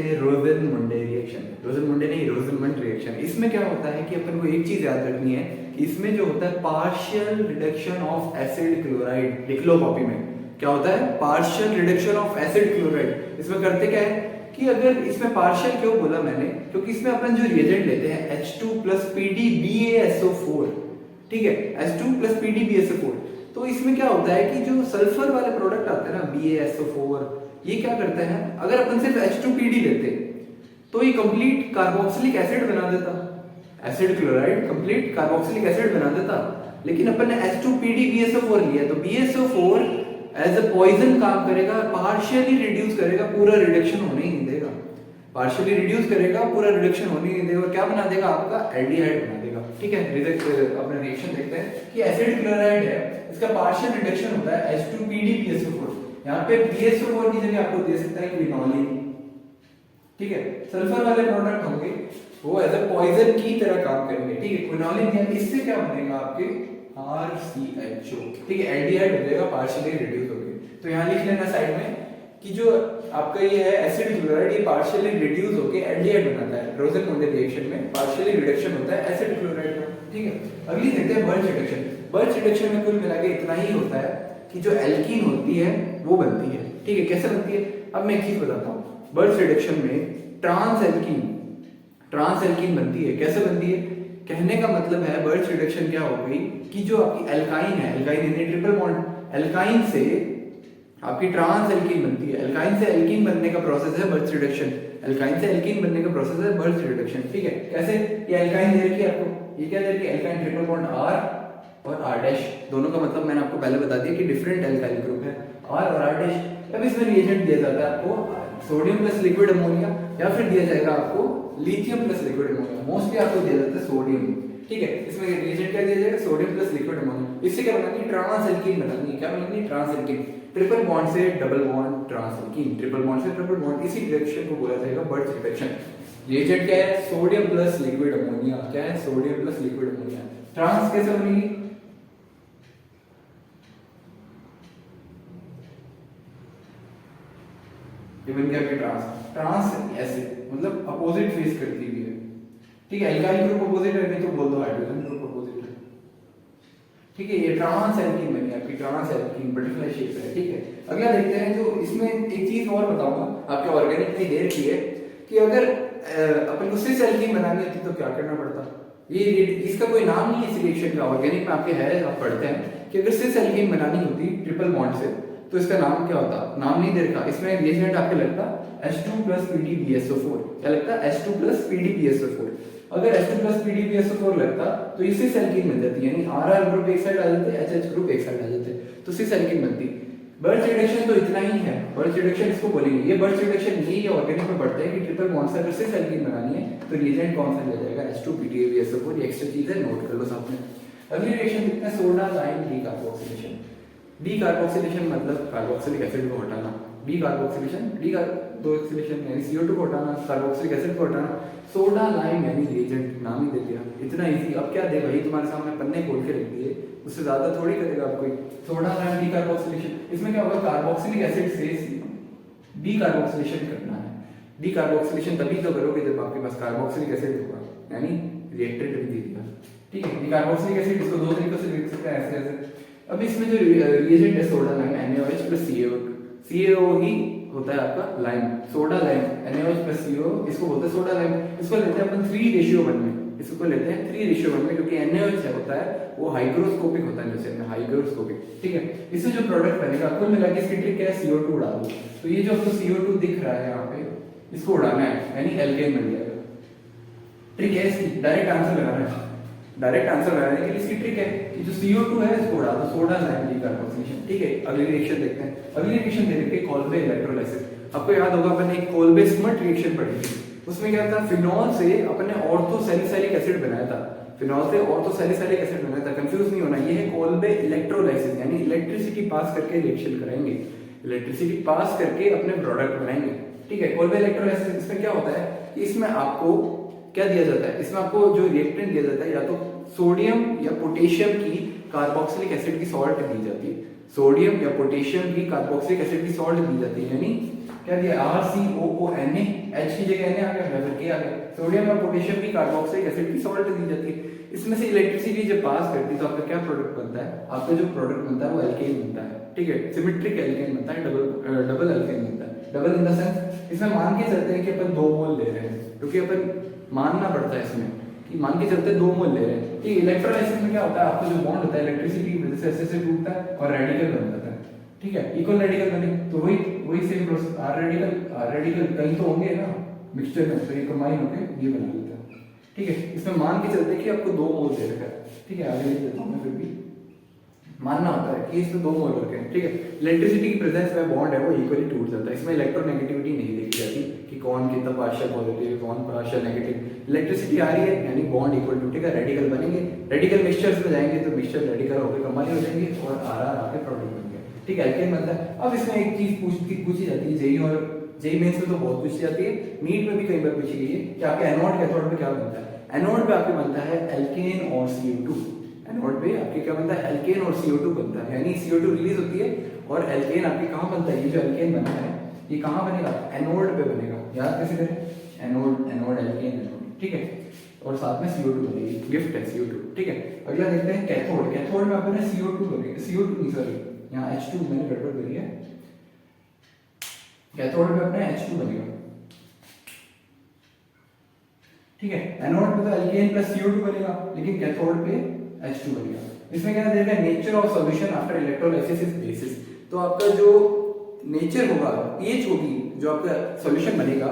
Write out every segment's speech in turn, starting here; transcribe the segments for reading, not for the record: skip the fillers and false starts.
हैं रोजन-मुंडे रिएक्शन। रोजन-मुंडे नहीं, रोजनमंड रिएक्शन। इसमें क्या होता है कि अपन को एक चीज याद रखनी है कि इसमें जो होता है partial reduction of acid chloride. लिख लो कॉपी में, क्या होता है partial reduction of acid chloride. इसमें करते क्या है कि अगर इसमें पार्शियल क्यों बोला मैंने, क्योंकि इसमें अपन जो रिएजेंट लेते हैं H2 प्लस PdBaSO4, ठीक है, H2 प्लस PdBaSO4, तो इसमें क्या होता है कि जो सल्फर वाले प्रोडक्ट आते हैं ना BaSO4, ये क्या करते हैं, अगर अपन सिर्फ H2PD लेते तो ये कंप्लीट कार्बोक्सिलिक एसिड बना देता, acid chloride complete carboxylic acid बना देता। लेकिन अपन ने H2PdBaSO4 लिया तो BaSO4 एज अ पॉइजन काम करेगा, पार्शियली रिड्यूस करेगा, पूरा रिडक्शन होने ही नहीं देगा। पार्शियली रिड्यूस करेगा, पूरा रिडक्शन होने ही नहीं देगा, और क्या बना देगा आपका एल्डिहाइड बना देगा। ठीक है, अपना रिएक्शन देखते हैं कि एसिड क्लोराइड है, इसका पार्शियल रिडक्शन होता है H2PdBaSO4। यहाँ पे BaSO4 की जगह आपको दे सकता है क्विनोलिन। ठीक है, सल्फर वाले प्रोडक्ट होंगे वो एज अ पॉइजन की तरह काम करेंगे। ठीक है, क्विनोलिन दिया, इससे क्या बनेगा आपके RCHO। ठीक है, एल्डिहाइड हो जाएगा, पार्शियली रिड्यूस हो गए। तो यहाँ लिख लेना साइड में कि जो आपका ये है एसिड क्लोराइड, ये पार्शियली रिड्यूस होके एल्डिहाइड बनाता है। रोजन-मुंडे रिएक्शन में पार्शियली रिडक्शन होता है एसिड क्लोराइड का। ठीक है, अगली देखते हैं बर्च रिडक्शन। बर्च रिडक्शन में कुल मिला के इतना ही होता है कि जो एल्कीन होती है वो बनती है। ठीक है, कैसे बनती है अब मैं एक चीज बताता हूँ। बर्च रिडक्शन में ट्रांस एल्कीन बनती है। कैसे बनती है, कहने का मतलब है बर्च रिडक्शन क्या हो गई कि जो आपकी एल्काइन है, एल्काइन यानी ट्रिपल बॉन्ड, एल्काइन से आपकी ट्रांस एल्कीन बनती है। एल्काइन से एल्कीन बनने का प्रोसेस है बर्च रिडक्शन। एल्काइन से एल्कीन बनने का प्रोसेस है बर्च रिडक्शन। ठीक है, कैसे, ये एल्काइन दे रखी है आपको, ये क्या दे रखी है, एल्काइन ट्रिपल बॉन्ड R और R डैश। दोनों का मतलब मैंने आपको पहले बता दिया कि डिफरेंट एल्काइल ग्रुप है, R और R डैश। अब इसमें रिएजेंट दिया जाता है आपको सोडियम प्लस लिक्विड अमोनिया, या फिर दिया जाएगा आपको lithium plus liquid ammonia. Mostly आपको दिया जाता है सोडियम। ठीक है, इसमें रिएजेंट क्या दिया जाएगा, सोडियम प्लस लिक्विड अमोनिया। इससे क्या बनानी है, ट्रांस एल्कीन बनानी है। क्या बनानी है, ट्रांस एल्कीन। ट्रिपल बॉन्ड से double bond trans alkene, triple bond से ट्रिपल बॉन्ड, इसी रिएक्शन को बोला जाएगा बर्च रिडक्शन। रिएजेंट क्या है, सोडियम प्लस लिक्विड अमोनिया। क्या है, sodium plus liquid ammonia. Trans कैसे बनेगी, इवन क्या है ट्रांस ऐसे मतलब अपोजिट फेस करती हुई है। ठीक है, एल्काइल ग्रुप अपोजिट है, नहीं तो बोल दो हाइड्रोजन ग्रुप अपोजिट है। ठीक है, ये ट्रांस एल्कीन बनी आपकी, ट्रांस एल्कीन बटरफ्लाई शेप है। ठीक है, अगला देखते हैं। जो इसमें एक चीज और बताऊंगा, आपके ऑर्गेनिक में देर की है कि अगर अपन को सिस एल्कीन बनानी होती तो क्या करना पड़ता। ये इसका कोई नाम नहीं है इस रिएक्शन का, ऑर्गेनिक में आपके है, आप पढ़ते हैं कि अगर सिस एल्कीन बनानी होती ट्रिपल बॉन्ड से तो इसका नाम क्या होता, नाम नहीं दे रखा। इसमें रिएजेंट आपके लगता H2 प्लस PdBaSO4। क्या लगता, H2 प्लस PdBaSO4। अगर H2 प्लस PdBaSO4 लगता तो ये सिस एल्कीन बन जाती, यानी RR ग्रुप एक साइड आ जाते, HH ग्रुप एक साइड आ जाते, तो सिस एल्कीन बनती। बर्च रिडक्शन तो इतना ही है, बर्च रिडक्शन इसको बोलेंगे। ये बर्च रिडक्शन ये ऑर्गेनिक में बढ़ता है कि ट्रिपल बॉन्ड से अगर सिस एल्कीन बनानी है तो रिएजेंट कौन सा लिया जाएगा, H2 PdBaSO4। ये एक्स्ट्रा चीज है, नोट कर लो साथ में। अगली रिएक्शन देखते हैं, सोडा लाइम डीकार्बोक्सिलेशन। डीकार्बोक्सिलेशन मतलब कार्बोक्सिलिक एसिड को हटाना। डीकार्बोक्सिलेशन, डीकार्बोक्सिलेशन यानी CO2 को हटाना, कार्बोक्सिलिक एसिड को हटाना। सोडा लाइम यानी रिएजेंट, नाम ही दे दिया, इतना इजी। अब क्या दे भाई, तुम्हारे सामने पन्ने खोल के रख दिए, उससे ज्यादा थोड़ी करेगा आप कोई। सोडा लाइम डीकार्बोक्सिलेशन, इसमें क्या होगा, कार्बोक्सिलिक एसिड से डीकार्बोक्सिलेशन करना है। डीकार्बोक्सिलेशन तभी तो करोगे जब आपके पास कार्बोक्सिलिक एसिड होगा, यानी रिएक्टेंट भी दे दिया। ठीक है, डीकार्बोक्सिलिक एसिड इसको दो तरीकों से लिख सकते हैं, ऐसे ऐसे। अब इसमें जो रिएजेंट है soda lime NaOH plus CaO ही होता है आपका lime, soda lime NaOH plus CaO, इसको बोलते हैं सोडा लाइम। इसको लेते हैं अपन 3:1 में, इसको लेते हैं 3:1 में, क्योंकि NaOH होता है वो हाइग्रोस्कोपिक होता है, जैसे हाइग्रोस्कोपिक। ठीक है, इससे जो प्रोडक्ट बनेगा कुल मिला के इसकी ट्रिक क्या है, CO2 उड़ा दो। तो ये जो आपको CO2 दिख रहा है यहाँ पे, इसको उड़ाना है, यानी एल्केन बन जाएगा। ट्रिक है इसकी, डायरेक्ट आंसर लगाना है। डायरेक्ट आंसर लगाने के लिए इसकी ट्रिक है कि जो CO2 है इसको उड़ा दो, सोडा लाइम डीकार्बोक्सिलेशन। ठीक है, अगली रिएक्शन देखते हैं। अगली रिएक्शन दे रखी है कोल्बे इलेक्ट्रोलाइसिस। आपको याद होगा अपन ने एक कोल्बे स्मट रिएक्शन पढ़ी थी, उसमें क्या था, फिनॉल से अपन ने ऑर्थोसैलिसाइलिक एसिड बनाया था। फिनॉल से ऑर्थोसैलिसाइलिक एसिड बनाया था, कंफ्यूज नहीं होना। ये है कोल्बे इलेक्ट्रोलाइसिस, यानी इलेक्ट्रिसिटी पास करके रिएक्शन कराएंगे, इलेक्ट्रिसिटी पास करके अपने प्रोडक्ट बनाएंगे। ठीक है, कोल्बे इलेक्ट्रोलाइसिस, इसमें क्या होता है कि इसमें आपको क्या दिया जाता है, इसमें आपको जो रिएक्टेंट दिया जाता है या तो सोडियम या पोटेशियम की कार्बोक्सिलिक एसिड की सॉल्ट दी जाती है, सोडियम या पोटेशियम की कार्बोक्सिलिक एसिड की सॉल्ट दी जाती है, यानी क्या दिया RCOONA, H की जगह Na आ गया, फिर K आ गया। सोडियम और पोटेशियम की कार्बोक्सिलिक एसिड की सॉल्ट दी जाती है। इसमें से इलेक्ट्रिसिटी जब पास करती है तो आपका क्या प्रोडक्ट बनता है? आपका जो प्रोडक्ट बनता है वो एल्केन बनता है, ठीक है, सिमेट्रिक एल्केन बनता है, डबल एल्केन बनता है। डबल इन द सेंस इसमें मान के चलते हैं कि अपन 2 मोल ले रहे हैं, क्योंकि अपन मानना पड़ता है इसमें कि मान के चलते 2 मोल ले रहे हैं, ठीक। इलेक्ट्रोलाइसिस में क्या होता है, आपका जो बॉन्ड होता है इलेक्ट्रिसिटी की वजह से ऐसे टूटता है और रेडिकल बन जाता है, ठीक है, इक्वल रेडिकल बने। तो वही सेम प्रोसेस, आर रेडिकल कहीं तो होंगे ना मिक्सचर में, तो ये कंबाइन होकर ये बना लेता है, ठीक है। इसमें मान के चलते कि आपको 2 मोल दे रखा है, ठीक है, आगे लिख देता हूं मैं, फिर भी मानना होता है कि इसमें 2 मोल रखे हैं, ठीक है। इलेक्ट्रिसिटी की प्रेजेंस में बॉन्ड है वो इक्वली टूट जाता है। इसमें इलेक्ट्रोनेगेटिविटी नहीं देखी जाती कि कौन कितना पार्शियल पॉजिटिव है, कौन पार्शियल नेगेटिव। इलेक्ट्रिसिटी आ रही है यानी बॉन्ड इक्वल टू, ठीक है, रेडिकल बनेंगे, रेडिकल मिक्सचर्स में जाएंगे तो मिक्सचर रेडिकल होकर कंबाइन हो जाएंगे और आर आके प्रोडक्ट बन गया, ठीक है, एल्केन बनता है। अब इसमें एक चीज पूछी जाती है जेई और जेई मेंस में तो बहुत पूछी जाती है, नीट में भी कई बार पूछी गई है कि आपके एनोड कैथोड में क्या बनता है। एनोड पे आपके बनता है एल्केन और CO2, एनोड पे आपके क्या बनता है, एल्केन और CO2 बनता है, यानी CO2 रिलीज होती है और एल्केन आपके कहाँ बनता है, ये जो एल्केन बनता है ये कहाँ बनेगा, एनोड पे बनेगा। याद कैसे करें, एनोड एनोड एल्केन एनोड, ठीक है, और साथ में CO2 बनेगी, गिफ्ट है CO2, ठीक है। अगला देखते हैं कैथोड। कैथोड में आपने CO2 बनेगा, CO2 नहीं सॉरी यहाँ H2 मैंने गड़बड़ करी है, कैथोड में अपने H2 बनेगा, ठीक है। एनोड पे तो एल्केन प्लस CO2 बनेगा, लेकिन कैथोड पे H2 बनेगा। इसमें क्या देगा, nature of solution after electrolysis is basis. तो आपका जो नेचर होगा, पीएच होगी, जो आपका सॉल्यूशन बनेगा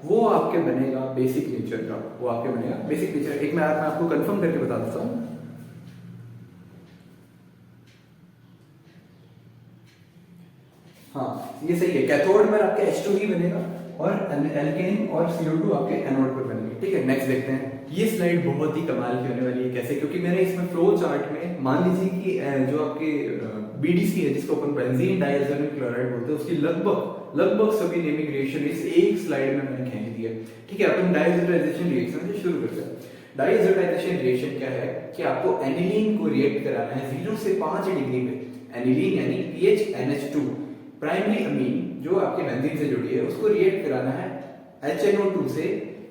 वो आपके बनेगा बेसिक नेचर का, वो आपके बनेगा बेसिक नेचर। एक मैं आपको कंफर्म करके बता देता हूं। हाँ ये सही है, कैथोड में आपके H2 ही बनेगा और एल्केन और CO2 आपके एनोड पर बनेंगे, ठीक है। नेक्स्ट देखते हैं, ये स्लाइड बहुत ही कमाल की होने वाली है। कैसे, क्योंकि मैंने इसमें फ्लो चार्ट में मान लीजिए कि जो आपके BDC है जिसको अपन बेंजीन डाइएथाइल क्लोराइड बोलते हैं, उसकी लगभग सभी नेमिंग रिएक्शन इस एक स्लाइड में मैंने खींच दी है, ठीक है। अपन डाइएथाइलेशन रिएक्शन से शुरू करते हैं। डाइएथाइलेशन रिएक्शन क्या है कि आपको एनिलीन को रिएक्ट कराना है 0 से 5 डिग्री पे। एनिलीन यानी PH NH2 प्राइमरी अमीन जो आपके बेंजीन से जुड़ी है उसको रिएक्ट कराना है HNO2 से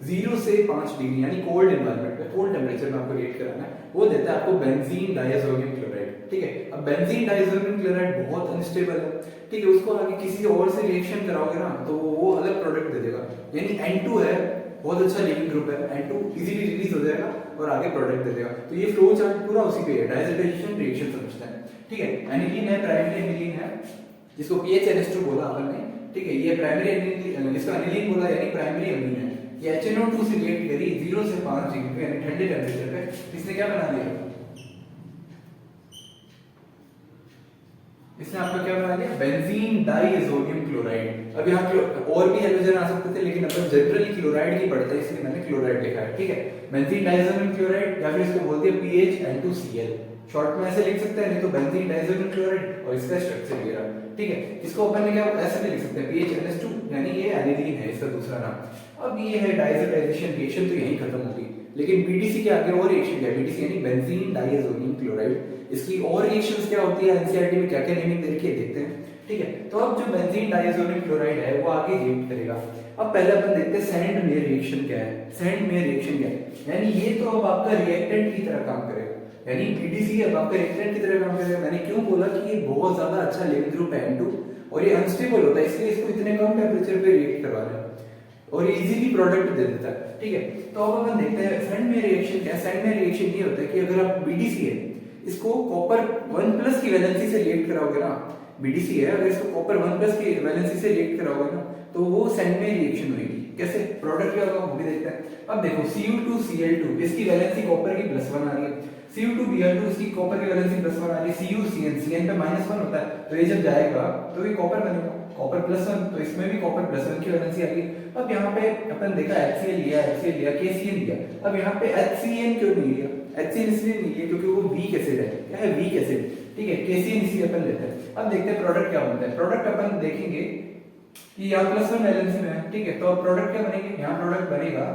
0 से 5 डिग्री यानी कोल्ड एनवायरनमेंट पे, कोल्ड टेम्परेचर में आपको रिएक्ट कराना है। वो देता है आपको बेंजीन डाइएज़ोनियम क्लोराइड, ठीक है। अब बेंजीन डाइएज़ोनियम क्लोराइड बहुत अनस्टेबल है, ठीक है, उसको आगे किसी और से रिएक्शन कराओगे ना तो वो अलग प्रोडक्ट दे देगा। यानी N2 है, बहुत अच्छा लीविंग ग्रुप है, N2 इजीली रिलीज हो जाएगा और आगे प्रोडक्ट दे देगा। तो ये फ्लो चार्ट पूरा उसी पे है, डाइएथाइलेशन रिएक्शन समझते हैं, ठीक है। एनिलीन है, प्राइमरी एनिलीन है जिसको PH NH2 बोला अपन ने, ठीक है। ये प्राइमरी एनिलीन, इसको एनिलीन बोला यानी प्राइमरी अमीन है। ये HNO2 से रिएक्ट करी 0 से 5 डिग्री पे यानी ठंडे टेंपरेचर पे, इसने क्या बना दिया, इसने आपका क्या बना दिया, बेंजीन डाइएज़ोनियम क्लोराइड। अब यहाँ और भी हैलोजन आ सकते थे लेकिन अपन जनरली क्लोराइड की पढ़ते हैं इसलिए मैंने क्लोराइड लिखा है, ठीक है। बेंजीन डाइएज़ोनियम क्लोराइड या फिर इसको बोलते हैं PHN2Cl, शॉर्ट में ऐसे लिख सकते हैं, नहीं तो बेंजीन डाइएज़ोनियम क्लोराइड और इसका स्ट्रक्चर ये रहा, ठीक है। इसको अपन ने क्या ऐसे भी लिख सकते हैं PHNS2 यानी ये एनिलीन है इसका दूसरा नाम। अब ये है डाइएथाइलेशन रिएक्शन तो यहीं खत्म होगी, लेकिन BDC के आगे और रिएक्शन क्या है, BDC यानी बेंजीन डाइएज़ोनियम क्लोराइड, इसकी और रिएक्शंस क्या होती है, एनसीईआरटी में क्या-क्या नेमिंग दे रखी है देखते हैं, ठीक है। तो अब जो बेंजीन डाइएज़ोनियम क्लोराइड है वो आगे रिएक्ट करेगा। अब पहले अपन देखते हैं सैंड में रिएक्शन क्या है। सैंड में रिएक्शन क्या है, यानी ये तो अब आपका रिएक्टेंट की तरह काम करेगा, यानी BDC अब आपका रिएक्टेंट की तरह काम करेगा। मैंने क्यों बोला कि ये बहुत ज्यादा अच्छा लिविंग ग्रुप है N2 और ये अनस्टेबल होता है इसलिए इसको इतने कम टेंपरेचर पे रिएक्ट करवा रहे हैं और ये इजीली प्रोडक्ट दे देता है, ठीक है। तो अब अपन देखते हैं सैंड में रिएक्शन क्या है। सैंड में रिएक्शन ये होता है कि अगर आप BDC है इसको कॉपर 1+ की वैलेंसी से रिएक्ट कराओगे ना, BDC है अगर इसको कॉपर 1+ की वैलेंसी से रिएक्ट कराओगे ना तो वो सैंड में रिएक्शन होगी। कैसे, प्रोडक्ट क्या होगा वो भी देखते हैं। अब देखो Cu2Cl2 इसकी वैलेंसी कॉपर की +1 आ रही है, Cu2Br2 इसकी कॉपर की वैलेंसी +1 आ रही है, CuCN CN पे -1 होता है तो ये जब जाएगा तो ये कॉपर बनेगा, कॉपर +1 तो इसमें भी कॉपर +1 की वैलेंसी आ गई। अब यहाँ पे अपन देखा HCl लिया KCl लिया, अब यहाँ पे HCN क्यों नहीं लिया, HCN इसलिए नहीं लिया क्योंकि वो वीक एसिड है, क्या है, वीक एसिड, ठीक है। KCN इसलिए अपन लेते हैं। अब देखते हैं प्रोडक्ट क्या बनता है। प्रोडक्ट अपन देखेंगे कि यहाँ +1 वैलेंसी में है, ठीक है। तो अब प्रोडक्ट क्या बनेगा, यहाँ प्रोडक्ट बनेगा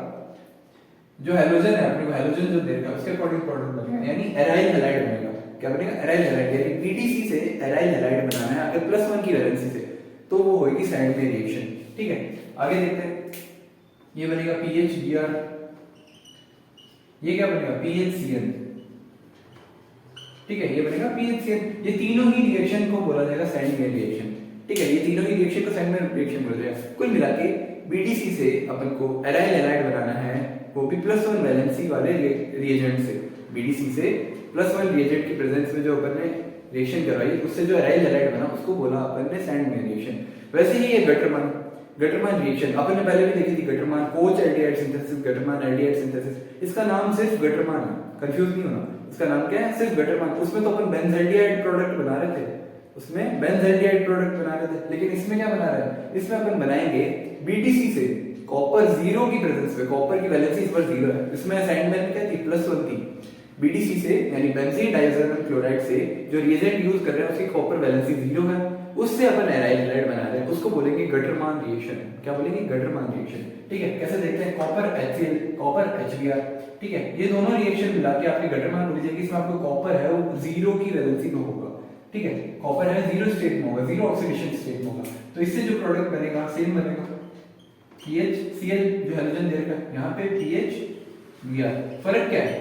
जो हैलोजन है अपने को हैलोजन जो देगा उसके अकॉर्डिंग प्रोडक्ट बनेगा यानी एराइल हैलाइड बनेगा। क्या बनेगा, एराइल हैलाइड, यानी BDC से एराइल हैलाइड बनाना है अगर +1 की वैलेंसी से तो वो होगी सैंड में रिएक्शन, ठीक है, आगे देखते हैं। ये बनेगा PHBr, ये क्या बनेगा PHCl, ठीक है, ये बनेगा PHCl। ये तीनों ही रिएक्शन को बोला जाएगा सैंडमेयर रिएक्शन, ठीक है, ये तीनों ही रिएक्शन को सैंडमेयर रिएक्शन बोला जाएगा। कुल मिला के BDC से अपन को एराइल हैलाइड बनाना है, वो भी +1 वैलेंसी वाले रिएजेंट से। BDC से +1 रिएजेंट की प्रेजेंस में जो अपन ने रिएक्शन करवाई, उससे जो एराइल हैलाइड बना उसको बोला अपन ने सैंडमेयर रिएक्शन। वैसे ही ये गटरमान रिएक्शन अपन ने पहले भी देखी थी, Gattermann Koch aldehyde synthesis, Gattermann aldehyde synthesis. इसका नाम सिर्फ गटरमान है, कंफ्यूज नहीं होना, इसका नाम क्या है, सिर्फ गटरमान। उसमें तो अपन बेंजल्डिहाइड प्रोडक्ट बना रहे थे, उसमें बेंजल्डिहाइड प्रोडक्ट बना रहे थे, लेकिन इसमें क्या बना रहे हैं, इसमें अपन बनाएंगे BDC से कॉपर 0 की प्रेजेंस में, कॉपर की वैलेंसी इस पर 0 है, इसमें सैंडमेयर में क्या थी, +1 थी। BDC से यानी बेंजीन डाइज़ोनियम क्लोराइड से जो रिएजेंट यूज कर रहे हैं उसकी कॉपर वैलेंसी 0 है, उससे अपन एराइल हैलाइड बना रहे हैं, उसको बोलेंगे गटरमान रिएक्शन। क्या बोलेंगे, गटरमान रिएक्शन, ठीक है। कैसे देखते हैं, कॉपर HCl, कॉपर HBr, ठीक है, ये दोनों रिएक्शन मिला के आपकी गटरमान बोली जाएगी। इसमें आपको कॉपर है वो 0 की वैलेंसी में होगा, ठीक है, कॉपर है 0 स्टेट में होगा, 0 ऑक्सीडेशन स्टेट में होगा, तो इससे जो प्रोडक्ट बनेगा सेम बनेगा, PHCl जो हैलोजन दे रखा है यहाँ पे PHBr। फर्क क्या है,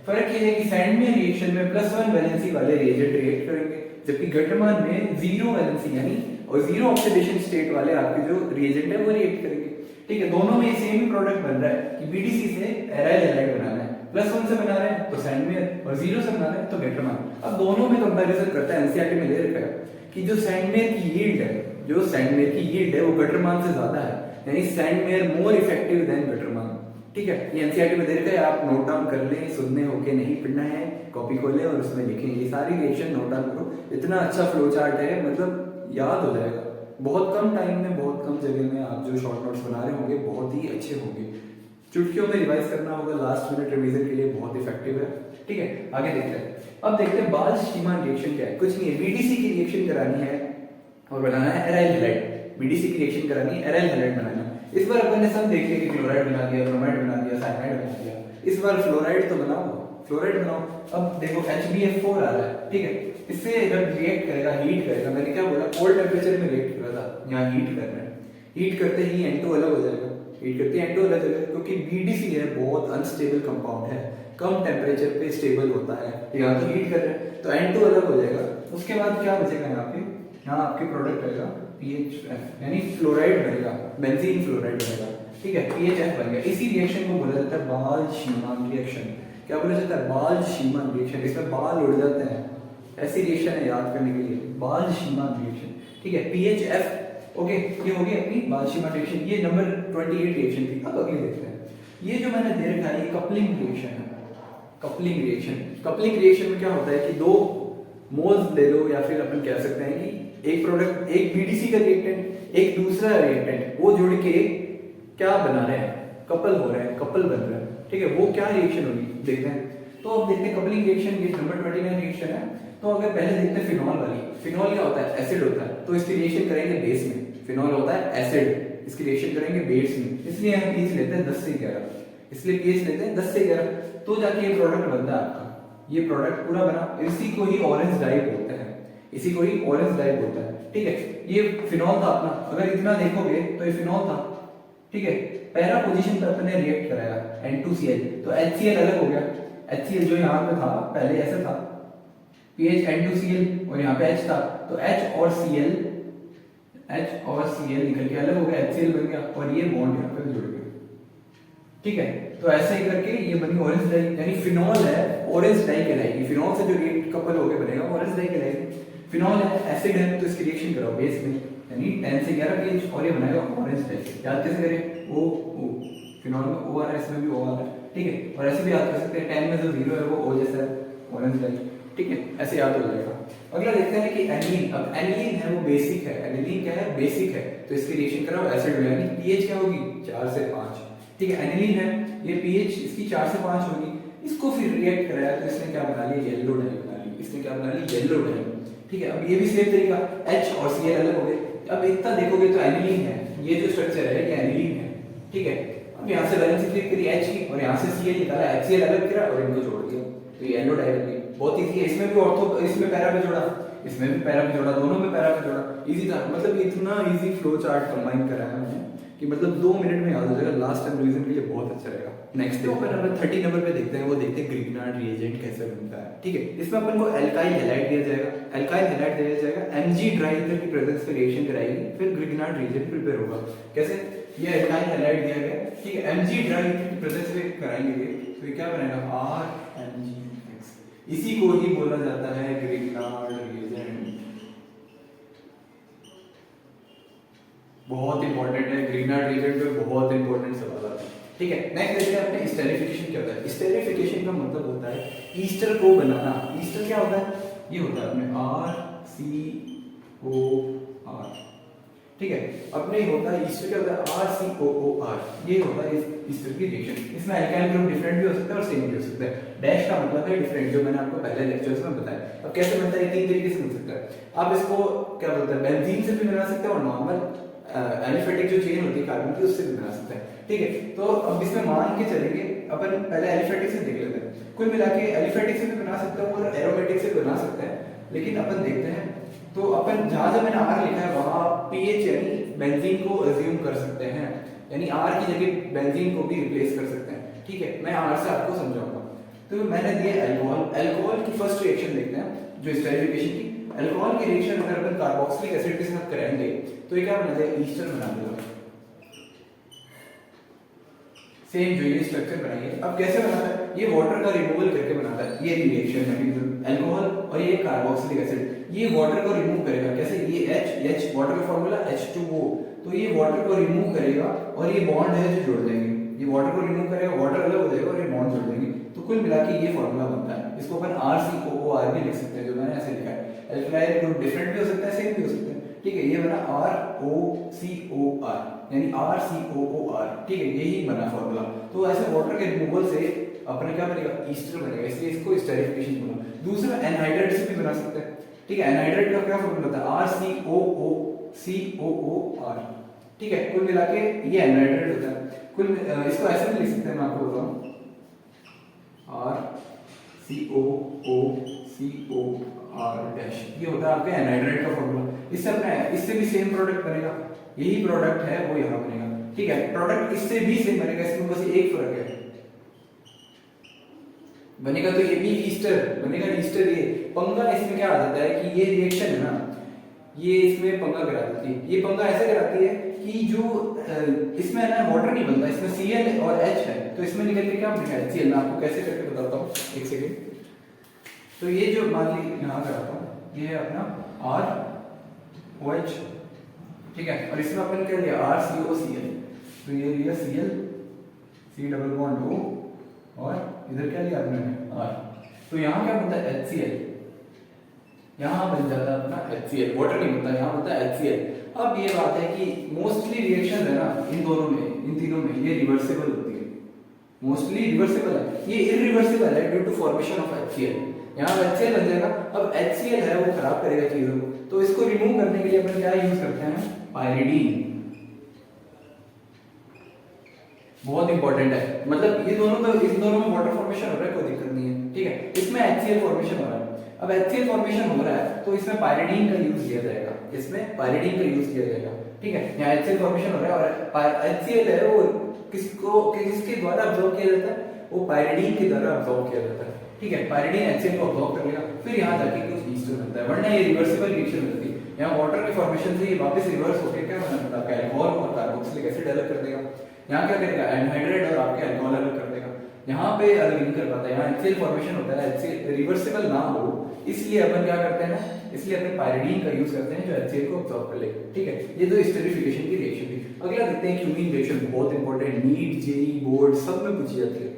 फर्क ये है कि सैंडमेयर रिएक्शन में +1 वैलेंसी वाले रिएजेंट रिएक्ट करेंगे, जबकि गटरमान में 0 वैलेंसी यानी और 0 ऑक्सीडेशन स्टेट वाले आपके जो रिएजेंट है वो रिएक्ट करेंगे, ठीक है। दोनों में सेम ही प्रोडक्ट बन रहा है कि BDC से एराइल हैलाइड बनाना है, +1 से बना रहे हैं तो सैंडमेयर, और 0 से बना रहे हैं तो गटरमान। अब दोनों में कंपैरिजन करता है, एनसीईआरटी में दे रखा है कि जो सैंडमेयर की यील्ड है, जो सैंडमेयर की यील्ड है वो गटरमान से ज्यादा है, यानी सैंडमेयर मोर इफेक्टिव देन गटरमान, ठीक है। ये एनसीईआरटी में दे रखा है, आप नोट डाउन कर लें, सुनने होके नहीं पढ़ना है, कॉपी खोलें और उसमें लिखें, ये सारी रिएक्शन नोट डाउन करो। इतना अच्छा फ्लो चार्ट है, मतलब याद हो जाएगा, बहुत कम टाइम में बहुत कम जगह में आप जो शॉर्ट नोट्स बना रहे होंगे बहुत ही अच्छे होंगे। चुटकियों में रिवाइज करना होगा, लास्ट मिनट रिवीजन के लिए बहुत इफेक्टिव है, ठीक है। आगे देखते हैं, अब देखते हैं बाल्स-शीमान रिएक्शन क्या है। कुछ नहीं है, BDC की रिएक्शन करानी है और बनाना है एराइल हैलाइड। BDC की रिएक्शन करानी है, एराइल हैलाइड बनाना है। इस बार अपन ने सब देख लिया कि क्लोराइड बना दिया, ब्रोमाइड बना दिया, साइनाइड बना दिया, इस बार फ्लोराइड तो बनाओ, फ्लोराइड बनाओ। अब देखो HBF4 आ रहा है, ठीक है, इससे जब रिएक्ट करेगा, हीट करेगा, मैंने क्या बोला, कोल्ड टेम्परेचर में रिएक्ट कर रहा था, यहाँ हीट कर रहा है, हीट करते ही N2 अलग हो जाएगा, हीट करते ही N2 अलग हो जाएगा, क्योंकि BDC है बहुत अनस्टेबल कंपाउंड है, कम टेम्परेचर पे स्टेबल होता है, यहाँ तो हीट कर रहे हैं तो N2 अलग हो जाएगा। उसके बाद क्या बचेगा यहाँ पे, यहाँ आपके प्रोडक्ट आएगा PHF यानी फ्लोराइड बनेगा, बेंजीन फ्लोराइड बनेगा, ठीक है, PHF बन गया। इसी रिएक्शन को बोला जाता है बाल-शीमान रिएक्शन। क्या बोला जाता है, बाल-शीमान रिएक्शन, इसमें बाल उड़ जाते हैं, ऐसी रिएक्शन है याद करने के लिए, बाल-शीमान रिएक्शन, ठीक है, PHF। ओके, ये हो गई अपनी बाल-शीमान रिएक्शन, ये नंबर 28 रिएक्शन थी। अब अगली देखते हैं, ये जो मैंने दे रखा है ये कपलिंग रिएक्शन है, कपलिंग रिएक्शन। कपलिंग रिएक्शन में क्या होता है कि दो मोल्स ले लो, या फिर अपन कह सकते हैं कि एक प्रोडक्ट, एक BDC का रिएक्टेंट, एक दूसरा रिएक्टेंट, वो जुड़ के क्या बना रहे हैं, कपल हो रहे हैं, कपल बन रहे हैं, ठीक है, वो क्या रिएक्शन होगी देखते हैं। तो अब देखते हैं कपलिंग रिएक्शन, ये नंबर 29 रिएक्शन है। तो अगर पहले देखते हैं फिनॉल वाली, फिनॉल क्या होता है, एसिड होता है, तो इसकी रिएक्शन करेंगे बेस में, फिनॉल होता है एसिड, इसकी रिएक्शन करेंगे बेस में, इसलिए हम pH लेते हैं 10 से 11, इसलिए pH लेते हैं 10 से 11, तो जाके ये प्रोडक्ट बनता है आपका, ये प्रोडक्ट पूरा बना। इसी को ही ऑरेंज डाई बोलते हैं, इसी को ही ऑरेंज डाई बोलता है, ठीक है। ये फिनॉल था अपना, अगर इतना देखोगे तो ये फिनॉल था, ठीक है। पैरा पोजीशन पर अपने रिएक्ट कराया N2Cl, तो HCl अलग हो गया, HCl जो यहाँ पे था पहले ऐसे था, pH N2Cl और यहाँ पे H था, तो H और Cl निकल के अलग हो गया, HCl बन गया और ये बॉन्ड यहाँ पे जुड़ गया, ठीक है। तो ऐसे ही करके ये बनी ऑरेंज डाई, यानी फिनॉल है ऑरेंज डाई कहलाएगी, फिनॉल से जो रिएक्ट कपल होके बनेगा ऑरेंज डाई कहलाएगी। फिनॉल है एसिड है तो इसकी रिएक्शन कराओ बेस में, यानी 10 से 11 pH और ये बनाएगा ऑरेंज डाई। याद कैसे करें, O फिनॉल में O आ रहा है, इसमें भी O आ रहा है, ठीक है। और ऐसे भी याद कर सकते हैं, 10 में जो 0 है वो O जैसा है, ऑरेंज डाई, ठीक है, ऐसे याद हो जाएगा। अगला देखते हैं कि एनिलीन। अब एनिलीन है वो बेसिक है, एनिलीन क्या है, बेसिक है, तो इसकी रिएक्शन कराओ एसिड में, यानी pH क्या होगी 4 से 5, ठीक है। एनिलीन है, ये pH इसकी 4 से 5 होगी, इसको फिर रिएक्ट कराया तो इसने क्या बना लिया, येलो डाई बना ली, इसने क्या बना ली, येलो डाई, ठीक है। अब ये भी सेम तरीका, H और Cl अलग हो गए। अब इतना देखोगे तो एनिलीन है, ये जो स्ट्रक्चर है ये एनिलीन है, ठीक है। अब यहाँ से वैलेंसी क्लिक करी H की और यहाँ से Cl निकाला, HCl अलग करा और इनको जोड़ दिया, तो ये येलो डाई बन गई। बहुत इजी है, इसमें भी ऑर्थो, इसमें पैरा पे जोड़ा, इसमें भी पैरा पे जोड़ा, दोनों में पैरा पे जोड़ा, इजी था, मतलब इतना इजी फ्लो चार्ट कंबाइन करा है मैंने कि मतलब 2 मिनट में याद हो जाएगा, लास्ट टाइम रिवीजन के लिए बहुत अच्छा रहेगा। नेक्स्ट तो अपन नंबर 30 नंबर पे देखते हैं, वो देखते हैं ग्रिग्नार्ड रिएजेंट कैसे बनता है। ठीक है, इसमें अपन को एल्काइल हैलाइड दिया जाएगा, एल्काइल हैलाइड दिया जाएगा, Mg ड्राई ईथर की प्रेजेंस पे रिएक्शन कराएगी, फिर ग्रिग्नार्ड रिएजेंट प्रिपेयर होगा। कैसे, ये एल्काइल हैलाइड दिया गया, ठीक है, Mg ड्राई ईथर की प्रेजेंस पे कराएंगे तो ये क्या बनेगा RMgX, इसी को ही बोला जाता है ग्रिग्नार्ड रिएजेंट। बहुत इंपॉर्टेंट है, ग्रिग्नार्ड रिएजेंट पे बहुत इंपॉर्टेंट सवाल आता है। ठीक है, नेक्स्ट देखते हैं अपने स्टेरिफिकेशन क्या होता है। स्टेरिफिकेशन का मतलब होता है ईस्टर को बनाना। ईस्टर क्या होता है, ये होता है अपने RCOR। ठीक है, अपने होता है ईस्टर क्या होता है RCOOR, ये होता है ईस्टर की रिएक्शन। इसमें अल्काइल ग्रुप डिफरेंट भी हो सकता है और सेम भी हो सकता है। डैश का मतलब है डिफरेंट, जो मैंने आपको पहले लेक्चर्स में बताया। अब कैसे बनता है, 3 तरीके से बन सकता है। आप इसको क्या बोलते हैं, बेंजीन से भी बना सकते हैं और नॉर्मल एलिफेटिक जो चेन होती है कार्बन की, उससे भी बना सकते हैं। ठीक है, तो अब इसमें मान के चलेंगे, अपन पहले एलिफेटिक से देख लेते हैं। कुल मिला के एलिफेटिक से भी बना सकते हैं और एरोमेटिक से बना सकते हैं, लेकिन अपन देखते हैं। तो अपन जहां मैंने R लिखा है वहां PH यानी बेंजीन को अज्यूम कर सकते हैं, यानी R की जगह बेंजीन को भी रिप्लेस कर सकते हैं। ठीक है, मैं R से आपको समझाऊंगा। तो मैंने दिया अल्कोहल, अल्कोहल की फर्स्ट रिएक्शन देखते हैं जो स्टेरिफिकेशन की। अल्कोहल की रिएक्शन अगर अपन कार्बोक्सिलिक एसिड के साथ करेंगे तो ये क्या बना देगा, ईस्टर बना देगा। सेम जो ये स्ट्रक्चर बनाइए। अब कैसे बनाता है, ये वाटर का रिमूवल करके बनाता है। ये रिएक्शन मैकेनिज्म, अल्कोहल और ये कार्बोक्सिलिक एसिड, ये वाटर को रिमूव करेगा। कैसे, ये H वाटर का फार्मूला H2O, तो ये वाटर को रिमूव करेगा और ये बॉन्ड है जो जोड़ देंगे। ये वाटर को रिमूव करेगा, वाटर अलग हो जाएगा और ये बॉन्ड जोड़ देंगे। तो कुल मिला के ये फार्मूला बनता है। इसको अपन RCOOR भी लिख सकते हैं, जो मैंने ऐसे लिखा है। अल्काइल ग्रुप डिफरेंट भी हो सकता है, सेम भी हो सकता है। ठीक है, ये बना ROCOR यानी RCOOR। ठीक है, यही बना फार्मूला। तो ऐसे वाटर के रिमूवल से अपने क्या बनेगा, ईस्टर बनेगा, इसलिए इसको स्टेरिफिकेशन बोला। दूसरा एनहाइड्राइड से भी बना सकते हैं। ठीक है, एनहाइड्राइड का क्या फार्मूला होता है, RCOOR। ठीक है, कुल मिला के ये एनहाइड्राइड होता है। कुल इसको ऐसे भी लिख सकते हैं, मैं आपको बताऊं, RCOOR डैश, ये होता है आपके एनहाइड्राइड का फार्मूला। इससे अपने इससे भी सेम प्रोडक्ट बनेगा, यही प्रोडक्ट है वो यहाँ बनेगा। ठीक है, प्रोडक्ट इससे भी सेम बनेगा, इसमें बस एक फर्क है, बनेगा तो ये भी ईस्टर बनेगा। ईस्टर ये पंगा इसमें क्या आ जाता है कि ये रिएक्शन है ना, ये इसमें पंगा करा देती है। ये पंगा ऐसे कराती है कि जो इसमें है ना वाटर नहीं बनता, इसमें Cl और H है, तो इसमें निकल के क्या बनेगा HCl। मैं आपको कैसे करके बताता हूँ, एक सेकेंड। तो ये जो मान ली यहाँ कराता हूँ, ये है अपना ROH। ठीक है, और इसमें अपन क्या लिया RCOCl, तो ये लिया Cl, C double bond O, और इधर क्या लिया आपने R। तो यहाँ क्या बनता है HCl, यहाँ बन जाता है अपना HCl, वाटर नहीं बनता, यहाँ बनता है HCl। अब ये बात है कि मोस्टली रिएक्शन है ना इन दोनों में, इन तीनों में, ये रिवर्सिबल होती है, मोस्टली रिवर्सिबल है। ये इरिवर्सिबल है due to formation of HCl। यहाँ HCl बन जाएगा। अब HCl है वो खराब करेगा चीजों को, तो इसको रिमूव करने के लिए अपन क्या यूज करते हैं, पायरिडीन। बहुत इंपॉर्टेंट है, मतलब ये दोनों तो, इन दोनों में वाटर फॉर्मेशन हो रहा है, कोई दिक्कत नहीं है। ठीक है, इसमें HCl फॉर्मेशन हो रहा है। अब HCl फॉर्मेशन हो रहा है तो इसमें पायरिडीन का यूज किया जाएगा, इसमें पायरिडीन का यूज किया जाएगा। ठीक है, यहाँ HCl फॉर्मेशन हो रहा है और HCl है वो किसके द्वारा अब्सॉर्ब किया जाता है, वो पायरिडीन के द्वारा अब्सॉर्ब किया जाता है। ठीक है, पायरिडीन HCl को अब्सॉर्ब कर लेगा, फिर यहाँ जाके कुछ ईस्टर बनता है, वरना ये रिवर्सिबल रिएक्शन होती है। यहाँ वाटर के फॉर्मेशन से ये वापस रिवर्स होकर क्या बनाता है, अल्कोहल और कार्बोक्सिलिक एसिड अलग कर देगा। यहाँ क्या करेगा, एनहाइड्राइड और आपके अल्कोहल अलग कर देगा। यहाँ पे अलग नहीं कर पाता, यहाँ HCl फॉर्मेशन होता है, HCl रिवर्सिबल ना हो, इसलिए अपन क्या करते हैं, इसलिए अपन पायरिडीन का यूज करते हैं जो HCl को अब्सॉर्ब कर लेगा। ठीक है, ये तो स्टेरिफिकेशन की रिएक्शन थी। अगला देखते हैं क्यूमीन रिएक्शन, बहुत इंपॉर्टेंट, नीट जेईई बोर्ड सब में पूछी जाती है,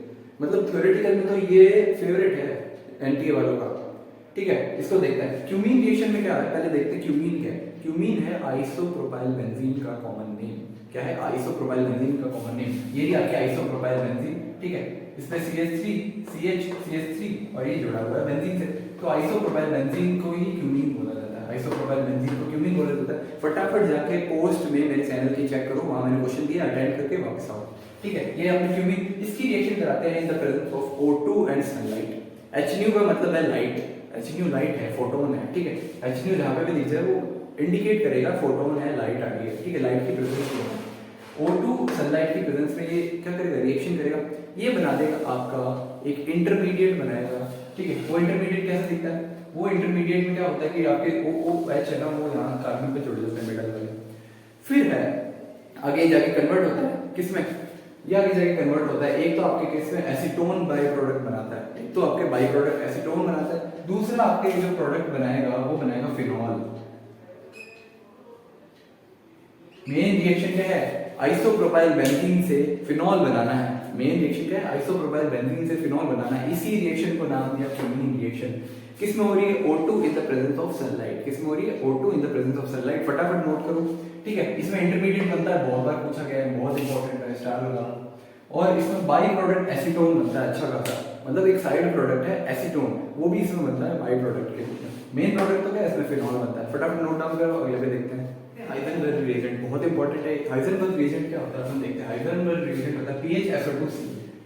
मतलब थ्योरेटिकल में तो ये फेवरेट है एनटीए वालों का। ठीक है, इसको देखते हैं क्यूमीन रिएक्शन में क्या है, पहले देखते हैं क्यूमीन क्या है। क्यूमीन है आइसोप्रोपाइल बेंजीन का कॉमन नेम। क्या है, आइसोप्रोपाइल बेंजीन का कॉमन नेम, ये भी आपके आइसोप्रोपाइल बेंजीन। ठीक है, इसमें CH3 CH CH3 और ये जुड़ा हुआ है बेंजीन से, तो आइसोप्रोपाइल बेंजीन को ही क्यूमीन बोला जाता है। आइसोप्रोपाइल बेंजीन को क्यूमीन बोला जाता है। फटाफट जाके पोस्ट में मेरे चैनल की चेक करो, वहां मैंने क्वेश्चन दिया, अटेंड करके वापस आओ। ठीक है, ये अपने क्यूमीन, इसकी रिएक्शन कराते हैं in the presence of O2 and sunlight. HNu का मतलब है लाइट, HNu लाइट है, फोटोन है। ठीक है, HNu जहां पे भी दिख जाए वो इंडिकेट करेगा फोटोन है, लाइट आ रही है, ठीक है, लाइट की प्रेजेंस में। O2 सनलाइट की प्रेजेंस में ये क्या करेगा, रिएक्शन करेगा, ये बना देगा आपका एक इंटरमीडिएट बनाएगा, ठीक है। वो इंटरमीडिएट कैसे दिखता है, वो इंटरमीडिएट में क्या होता है कि आपके OOH है ना, वो यहाँ कार्बन पे जुड़ जाते हैं मेटल वाले। फिर है आगे जाके कन्वर्ट होता है किसमें, ये आगे जाके कन्वर्ट होता है, एक तो आपके केस में एसीटोन बाई प्रोडक्ट बनाता है, एक तो आपके बाई प्रोडक्ट एसीटोन बनाता है, दूसरा आपके जो प्रोडक्ट बनाएगा वो बनाएगा फिनॉल। मेन रिएक्शन क्या है, आइसोप्रोपाइल बेंजीन से फिनॉल बनाना है। मेन रिएक्शन क्या है, आइसोप्रोपाइल बेंजीन से फिनॉल बनाना है। इसी रिएक्शन को नाम दिया फ्यूमिंग रिएक्शन। किसमें हो रही है, O2 in the presence of sunlight. किसमें हो रही है, O2 in the presence of sunlight. फटाफट नोट करो, ठीक है। इसमें इंटरमीडिएट बनता है, बहुत बार पूछा गया है, बहुत इंपॉर्टेंट है, स्टार लगा। और इसमें बाई प्रोडक्ट एसीटोन बनता है, अच्छा खासा, मतलब एक साइड प्रोडक्ट है एसीटोन, वो भी इसमें बनता है बाई प्रोडक्ट के रूप में। मेन प्रोडक्ट तो क्या है, इसमें फिनॉल बनता है। फटाफट नोट डाउन करो, अगले पे देखते हैं। हाइजेनबर्ग रिएजेंट बहुत इंपॉर्टेंट है। हाइजेनबर्ग रिएजेंट क्या होता है हम देखते हैं। हाइजेनबर्ग रिएजेंट होता है PHSO2C,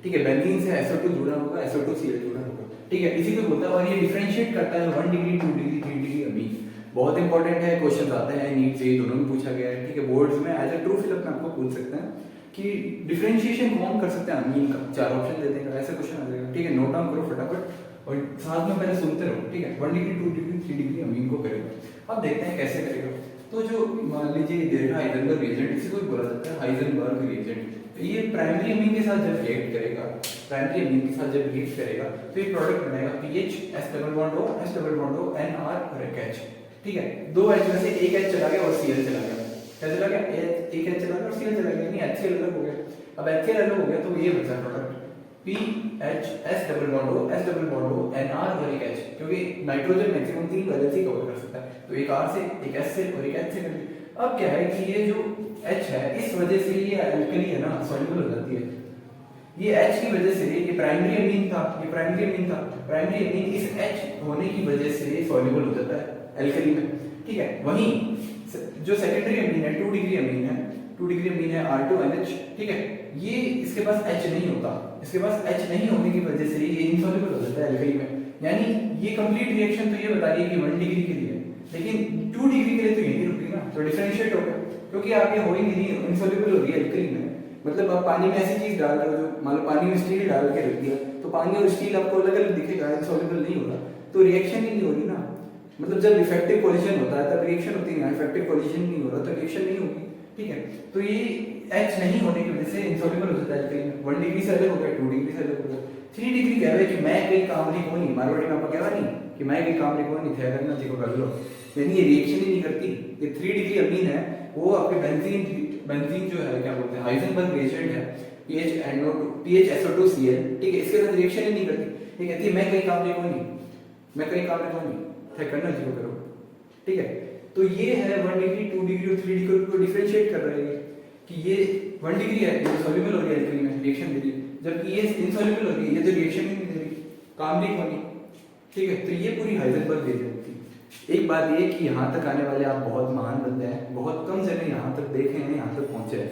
ठीक है। बेंजीन से SO2 जुड़ा होगा, SO2Cl जुड़ा होगा, ठीक है, इसी को बोलता है। और ये डिफरेंशिएट करता है 1 डिग्री, 2 डिग्री, 3 डिग्री अमीन। बहुत इंपॉर्टेंट है, क्वेश्चन आते हैं नीट से, दोनों में पूछा गया है, ठीक है। बोर्ड्स में एज ए ट्रू फिलअप में आपको पूछ सकते हैं कि डिफरेंशिएशन कौन कर सकते हैं अमीन का, 4 ऑप्शन दे देंगे, ऐसे क्वेश्चन आ जाएगा, ठीक है। नोट डाउन करो फटाफट और साथ में पहले सुनते रहो, ठीक है। 1 डिग्री, 2 डिग्री, 3 डिग्री अमीन को करेगा। अब देखते हैं कैसे करेगा। तो जो मान लीजिए दे रहा है हाइजेनबर्ग रिएजेंट, इसी को भी बोला जाता है हाइजेनबर्ग रिएजेंट। ये प्राइमरी अमीन के साथ जब रिएक्ट करेगा, प्राइमरी अमीन के साथ जब रिएक्ट करेगा तो ये प्रोडक्ट बनेगा PH S double bond O S double bond O N R और एक H, ठीक है। 2 H में से एक H चला गया और Cl चला गया। क्या चला गया, एक H चला गया और Cl चला गया, नहीं HCl अलग हो गया। अब HCl अलग हो गया तो ये बचा product PH S double bond O S double bond O N R और एक H, क्योंकि नाइट्रोजन मैक्सिमम 3 वैलेंस ही कवर कर सकता है, तो एक R से, एक S से और एक H से कर दिया। अब क्या है कि ये जो H है, इस वजह से ये अल्कली है ना, सॉल्युबल हो जाती है। ये H की वजह से, ये प्राइमरी अमीन था, ये प्राइमरी अमीन था, प्राइमरी अमीन इस H होने की वजह से सॉल्युबल हो जाता है अल्कली में, ठीक है। वहीं जो सेकेंडरी अमीन है, 2 डिग्री अमीन है, 2 डिग्री अमीन है R2NH, ठीक है, ये इसके पास H नहीं होता, इसके पास H नहीं होने की वजह से ये इनसॉल्युबल हो जाता है अल्कली में। यानी ये कंप्लीट रिएक्शन तो ये बता रही है कि 1 डिग्री के लिए, लेकिन 2 डिग्री के लिए तो यही रुकी ना, तो डिफरेंशिएट हो गया, क्योंकि आप ये हो ही नहीं, इनसॉल्युबल हो रही है अल्कली में। मतलब आप पानी में ऐसी चीज डाल रहे हो, जो मान लो पानी में स्टील डाल के रख दिया, तो पानी और स्टील आपको अलग अलग दिखेगा, इनसॉल्युबल नहीं होगा, तो रिएक्शन ही नहीं हो रही ना। मतलब जब इफेक्टिव कोलिजन होता है तब रिएक्शन होती है, इफेक्टिव कोलिजन नहीं हो रहा तो रिएक्शन नहीं होगी, ठीक है। तो ये H नहीं होने की वजह से इनसॉल्युबल हो जाता है अल्कली में। 1 डिग्री से अलग हो गया, 2 डिग्री से अलग हो गया, 3 डिग्री कह रहे कि मैं कहीं काम नहीं को नहीं, मारवाड़ी में आपका कहवा नहीं कि मैं कहीं काम नहीं को नहीं थे, करना जी को कर लो, यानी ये रिएक्शन ही नहीं करती। ये 3 डिग्री अमीन है, वो आपके बेंजीन जो है, क्या बोलते हैं, हाइजेनबर्ग रिएजेंट है, PHSO2Cl, ठीक है, इसके साथ रिएक्शन ही नहीं करती। ये कहती है मैं कहीं काम नहीं को नहीं, मैं कहीं काम नहीं को नहीं थे, करना जी को करो, ठीक है। तो ये है 1 डिग्री, 2 डिग्री और 3 डिग्री को डिफरेंशिएट कर रहा है कि ये 1 डिग्री है, ये सॉल्युबल हो रही है अल्कली में, रिएक्शन दे रही है, जबकि ये इनसॉल्युबल हो रही है, ये तो रिएक्शन ही नहीं दे रही, काम नहीं होनी, ठीक है। तो ये पूरी हाइजेनबर्ग रिएजेंट थी। एक बात ये कि यहाँ तक आने वाले आप बहुत महान बंदे हैं, बहुत कम जने यहाँ तक देखे हैं, यहाँ तक पहुंचे हैं,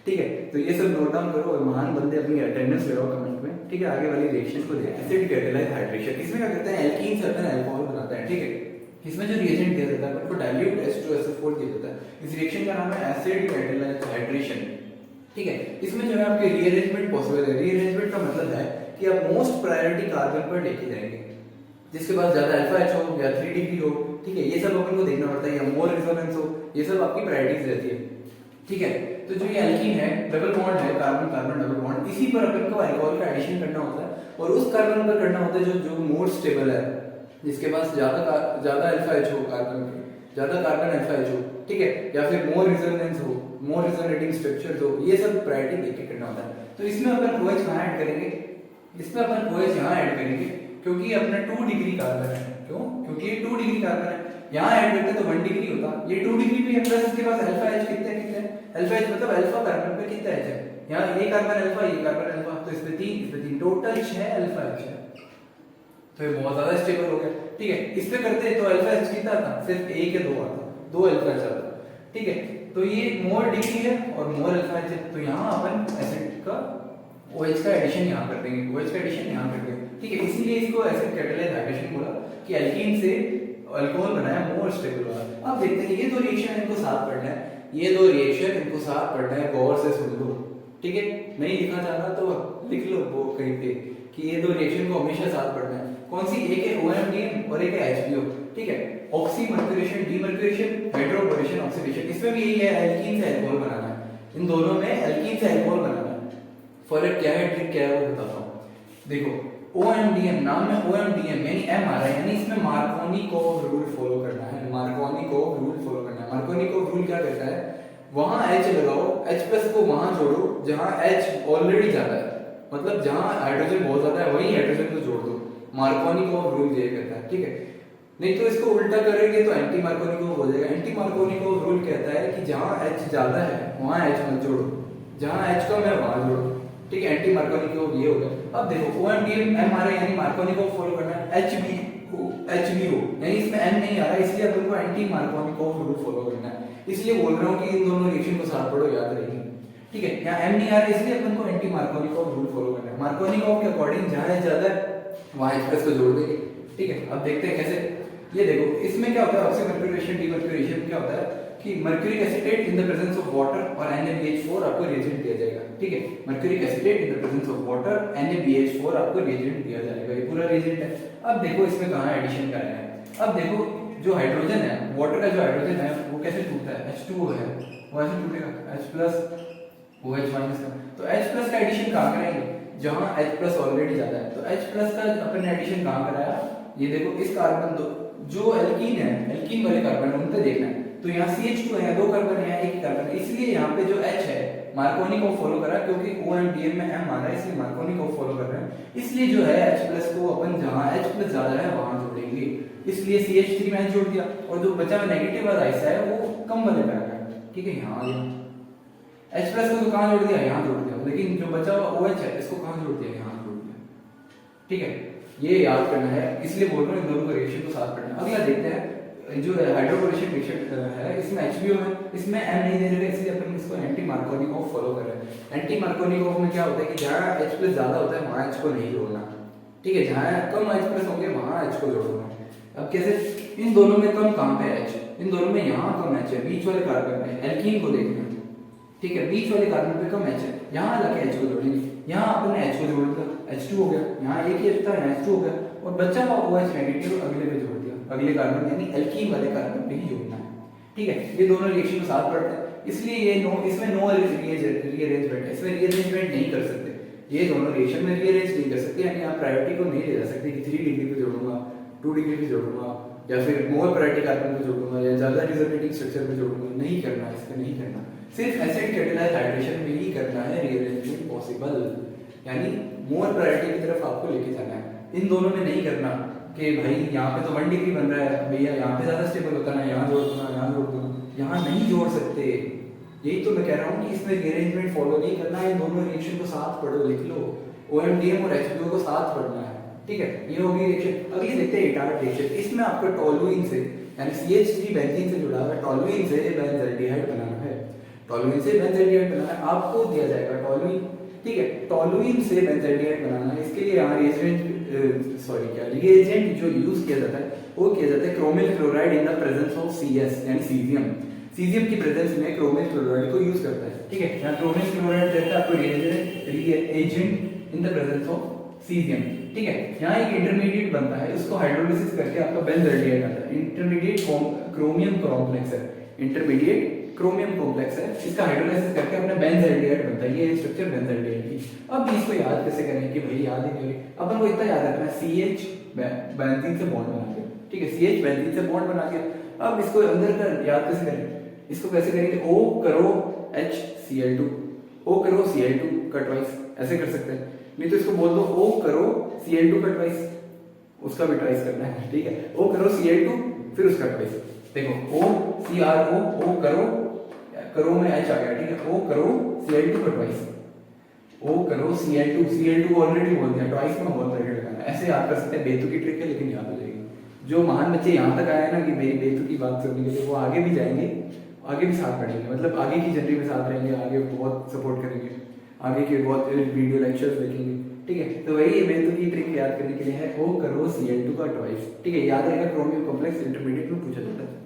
ठीक है। तो ये सब नोट डाउन करो और महान बंदे अपनी अटेंडेंस लगाओ कमेंट में, ठीक है। आगे वाली रिएक्शन को देखें, एसिड कैटालाइज हाइड्रेशन, इसमें क्या करते हैं, एल्कीन से अपना अल्कोहल बनाता है, ठीक है। इसमें जो रिएजेंट दिया जाता है उसको डाइल्यूट H2SO4 दिया जाता है। इस रिएक्शन का नाम है एसिड कैटालाइज हाइड्रेशन, ठीक है। इसमें जो है आपके रीअरेंजमेंट पॉसिबल है। रीअरेंजमेंट का मतलब है कि आप मोस्ट प्रायोरिटी कार्बन पर लेके जाएंगे, जिसके पास ज्यादा अल्फा H हो या 3 डिग्री हो, ठीक है, ये सब अपन को देखना पड़ता है, या मोर रेजोनेंस हो, ये सब आपकी प्रायोरिटीज रहती है, ठीक है। तो जो ये एल्कीन है, डबल बॉन्ड है, कार्बन कार्बन डबल बॉन्ड, इसी पर अपन को अल्कोहल का एडिशन करना होता है, और उस कार्बन पर करना होता है जो मोर स्टेबल है, जिसके पास ज्यादा अल्फा H हो, कार्बन के ज्यादा कार्बन अल्फा H हो, ठीक है, या फिर मोर रेजोनेंस हो, मोर रेजोनेटिंग स्ट्रक्चर्स हो, ये सब प्रायोरिटी देख के करना होता है। तो इसमें अपन OH कहाँ ऐड करेंगे, इसमें अपन OH यहाँ ऐड करेंगे, क्योंकि अपना 2 डिग्री कार्बन है, क्यों, क्योंकि ये 2 डिग्री कार्बन है, यहाँ ऐड करते तो 1 डिग्री होता, ये 2 डिग्री पे प्लस इसके पास अल्फा H कितने कितने, अल्फा H मतलब अल्फा कार्बन पे कितना H है, यहाँ ये कार्बन अल्फा, ये कार्बन अल्फा, तो इसमें 3 टोटल 6 अल्फा H है, तो ये बहुत ज्यादा स्टेबल हो गया, ठीक है। इस पे करते तो अल्फा H कितना था, सिर्फ 1 या 2 आता, 2 अल्फा H आता, ठीक है। तो ये मोर डिग्री है और मोर अल्फा H है, तो यहाँ अपन एसिड का OH का एडिशन यहाँ कर देंगे, OH का एडिशन यहाँ कर देंगे, ठीक है। इसीलिए इसको एसिड कैटालाइज हाइड्रेशन बोला कि एल्कीन से अल्कोहल बनाया मोर स्टेबल वाला। अब देखते हैं ये दो रिएक्शन इनको साथ पढ़ना है, ये दो रिएक्शन इनको साथ पढ़ना है, गौर से सुन लो, ठीक है। नहीं लिखा जाना तो लिख लो वो कहीं पे कि ये दो रिएक्शन को हमेशा साथ पढ़ना है। कौन सी? एक है OMDM और एक है HBO, ठीक है। ऑक्सीमर्क्यूरेशन, डीमर्क्यूरेशन, हाइड्रोबोरेशन, ऑक्सीडेशन, इसमें भी यही है, एल्कीन से अल्कोहल बनाना है। इन दोनों में एल्कीन से अल्कोहल बनाना है। फर्क क्या है, ट्रिक क्या है वो बताता हूँ। देखो OMDM, नाम में OMDM यानी M आ रहा है, यानी इसमें मार्कोनिकोव रूल फॉलो करना है। मार्कोनिकोव रूल फॉलो करना है। मार्कोनिकोव रूल क्या कहता है, वहां H लगाओ, H+ को वहां जोड़ो जहां H ऑलरेडी ज्यादा है, मतलब जहां हाइड्रोजन बहुत ज्यादा है वहीं हाइड्रोजन को जोड़ दो। मार्कोनिकोव रूल ये कहता है, ठीक है। नहीं तो इसको उल्टा करेंगे तो एंटी मार्कोनिकोव हो जाएगा। एंटी मार्कोनिकोव रूल कहता है कि जहां H ज्यादा है वहां H मत जोड़ो, जहां H कम है वहां जोड़ो, ठीक है। एंटी मार्कोनिकोव ये हो गया। अब देखो OMDM M आ रहा है यानी मार्कोनिकोव फॉलो करना है। HBO यानी इसमें M नहीं आ रहा है, इसलिए अपन को एंटी मार्कोनिकोव रूल फॉलो करना है। इसलिए बोल रहा हूँ कि इन दोनों रिएक्शन को साथ पढ़ो, याद रहेगी, ठीक है। यहाँ M नहीं आ रहा है इसलिए अपन को एंटी मार्कोनिकोव रूल फॉलो करना है। मार्कोनिकोव के अकॉर्डिंग जहां H ज्यादा है वहां H+ को जोड़ देंगे, ठीक है। अब देखते हैं कैसे। ये देखो इसमें क्या होता है, ऑक्सीमर्क्यूरेशन, डीमर्क्यूरेशन क्या होता है कि mercuric acetate in the presence of water और NaBH4 आपको रिएजेंट दिया जाएगा, ठीक है। Mercuric acetate in the presence of water, NaBH4 आपको रिएजेंट दिया जाएगा, ये पूरा रिएजेंट है। अब देखो इसमें कहां एडिशन करना है। अब देखो जो हाइड्रोजन है, वाटर का जो हाइड्रोजन है वो कैसे टूटता है, H2O है वो ऐसे टूटेगा, H+ OH- का। तो H+ का एडिशन कहां कराएंगे, जहां H+ ऑलरेडी ज्यादा है। तो H+ का अपन ने एडिशन कहां कराया, ये देखो इस कार्बन दो जो एल्कीन है, एल्कीन वाले कार्बन उन पे देखना है। तो यहाँ CH2 है, दो कार्बन है, एक कार्बन है, इसलिए यहाँ पे जो H है मार्कोनिकोव फॉलो करा, क्योंकि OMDM में M आ रहा है इसलिए मार्कोनिकोव फॉलो कर रहे हैं। इसलिए जो है H+ को अपन जहां H+ ज्यादा है वहां जोड़ेंगे, इसलिए CH3 में H जोड़ दिया और जो बचा हुआ नेगेटिव वाला हिस्सा है वो कम वाले पे आ गया, ठीक है। यहाँ आ गया H+ को तो कहां जोड़ दिया, यहाँ जोड़ दिया, लेकिन जो बचा हुआ OH है इसको कहां जोड़ दिया, यहाँ जोड़ दिया, ठीक है। ये याद करना है, इसलिए बोल रहा हूँ इन दोनों को रिएक्शन को साथ पढ़ना। अगला देखते हैं जो हाइड्रोबोरेशन रिएक्शन है, इसमें HBO है, इसमें M नहीं दे रहे इसलिए अपन इसको एंटी मार्कोनिकोव फॉलो कर रहे हैं। एंटी मार्कोनिकोव में क्या होता है कि जहां H+ ज्यादा होता है वहां H को नहीं जोड़ना, ठीक है। जहां कम H+ होंगे वहां H को जोड़ना। अब कैसे, इन दोनों में कम कहां पे H, इन दोनों में यहाँ कम H है, बीच वाले कार्बन में, एल्कीन को देखना, ठीक है। बीच वाले कार्बन पे कम H है, यहाँ लगे H को जोड़ेंगे, यहाँ अपन ने H को जोड़ दिया, H2 हो गया, यहाँ एक ही H था, यहाँ H2 हो गया, और बचा हुआ OH नेगेटिव अगले पे जोड़ दिया, अगले कार्बन यानी एल्कीन वाले कार्बन पे ही जोड़ना है, ठीक है। ये दोनों रिएक्शन को साथ पढ़ते हैं, इसलिए ये नो, इसमें नो रीअरेंजमेंट है, इसमें रीअरेंजमेंट नहीं कर सकते, ये दोनों रिएक्शन में रीअरेंज नहीं कर सकते, यानी आप प्रायोरिटी को नहीं ले जा सकते कि 3 डिग्री पे जोड़ूंगा, 2 डिग्री पे जोड़ूंगा, या फिर मोर प्रायोरिटी कार्बन पे जोड़ूंगा, या ज्यादा रिजोनेटिंग स्ट्रक्चर पे जोड़ूंगा, नहीं करना, इसका नहीं करना। सिर्फ एसिड कैटालाइज हाइड्रेशन में ही करना है रीअरेंजमेंट पॉसिबल, यानी मोर प्रायोरिटी की तरफ आपको लेके जाना है। इन दोनों में नहीं करना कि भाई यहाँ पे तो 1 डिग्री बन रहा है भैया, यहाँ पे ज्यादा स्टेबल होता है, यहाँ जोड़ दूंगा, यहाँ जोड़ दूंगा, यहाँ नहीं जोड़ सकते। यही तो मैं कह रहा हूँ कि इसमें रीअरेंजमेंट फॉलो नहीं करना है, इन दोनों रिएक्शन को साथ पढ़ो, लिख लो, OMDM और HBO को साथ पढ़ना है, ठीक है। ये होगी रिएक्शन। अगली देखते हैं एटार्ट रिएक्शन। इसमें आपको टोलुइन से यानी CH3 बेंजीन से जुड़ा हुआ है, टोलुइन से बेंजल्डिहाइड बनाना है, टोलुइन से बेंजल्डिहाइड बनाना है, आपको दिया जाएगा टोलुइन, ठीक है। टोलुइन से बेंजल्डिहाइड बनाना है, इसके लिए यहाँ रिएजेंट जो यूज किया जाता है वो किया जाता है chromyl chloride in the presence of CS यानी सीजियम, सीजियम की प्रेजेंस में क्रोमिल क्लोराइड को यूज करता है, ठीक है। यहाँ क्रोमिल क्लोराइड देता है आपको reagent in the presence of caesium, ठीक है। यहाँ एक इंटरमीडिएट बनता है, उसको हाइड्रोलिसिस करके आपका बेंजल्डिहाइड आता है। इंटरमीडिएट क्रोमियम कॉम्प्लेक्स है, इंटरमीडिएट क्रोमियम कॉम्प्लेक्स है, इसका हाइड्रोलाइसिस करके अपना बेंजल्डिहाइड बनता है। ये स्ट्रक्चर बेंजल्डिहाइड की। अब इसको याद कैसे करें कि भाई याद ही नहीं, अपन को इतना याद रखना है CH बेंजीन से बॉन्ड बना के, ठीक है। CH बेंजीन से बॉन्ड बना के अब इसको अंदर कर याद कैसे करें, इसको कैसे करेंगे, O करो HCl2, O करो Cl2 का ट्वाइस, ऐसे कर सकते हैं। नहीं तो इसको बोल दो O करो Cl2 का ट्वाइस, उसका भी ट्वाइस करना है, ठीक है। O करो Cl2 फिर उसका ट्वाइस, देखो O CRO, O करो में H आ गया, ठीक है। O करो Cl2 का ट्वाइस, O करो Cl2 ऑलरेडी बोल दिया, ट्वाइस में ऑलरेडी लगाना, ऐसे याद कर सकते हैं। बेतुकी ट्रिक है लेकिन याद हो जाएगी। जो महान बच्चे यहाँ तक आए ना कि मेरी बेतुकी बात सुनने के लिए, वो आगे भी जाएंगे, आगे भी साथ पढ़ेंगे, मतलब आगे की जनरेशन में साथ रहेंगे, आगे बहुत सपोर्ट करेंगे, आगे के बहुत वीडियो लेक्चर्स देखेंगे, ठीक है, तो वही मेथड की ट्रिक याद करने के लिए है O करो Cl2 का ट्वाइस, ठीक है, याद रहेगा क्रोमियम कॉम्प्लेक्स इंटरमीडिएट में पूछा जाता है।